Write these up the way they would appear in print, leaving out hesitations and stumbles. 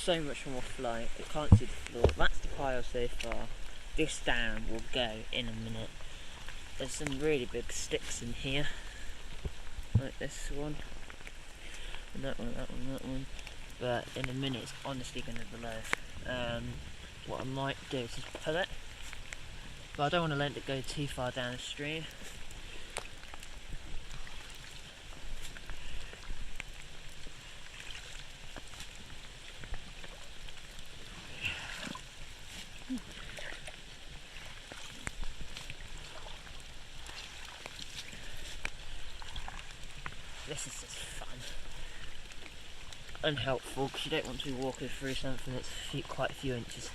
so much more flow. You can't see the floor. That's the pile so far. This dam will go in a minute. There's some really big sticks in here, like this one, and that one, that one, that one. But in a minute, it's honestly going to blow. What I might do is just pull it, but I don't want to let it go too far down the stream. This is just fun. Unhelpful, because you don't want to be walking through something that's quite a few inches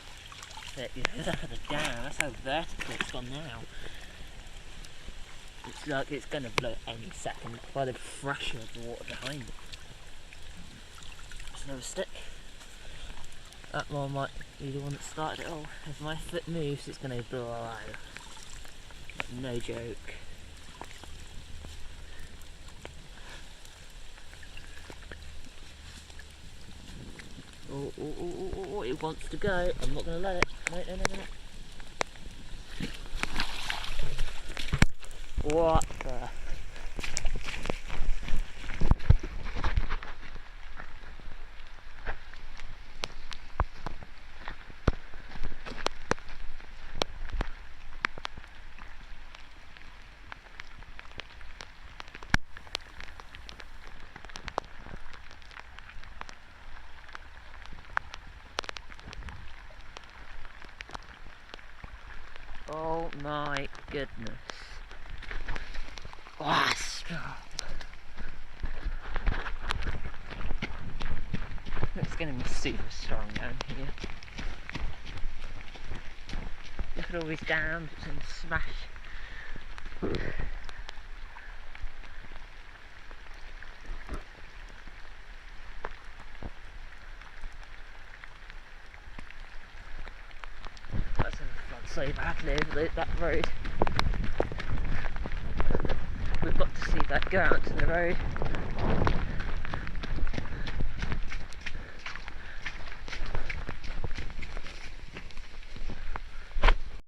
thick. Look at the dam, that's how vertical it's gone now. It's like it's going to blow any second by the pressure of the water behind it. There's another stick. That one might be the one that started it all. If my foot moves, it's going to blow out. No joke. Oh, it wants to go. I'm not going to let it. No. What the? Oh my goodness. Oh, strong. It's going to be super strong down here. Look at all these dams and smash. That's going to flood so badly over that road. We've got to see that go out to the road.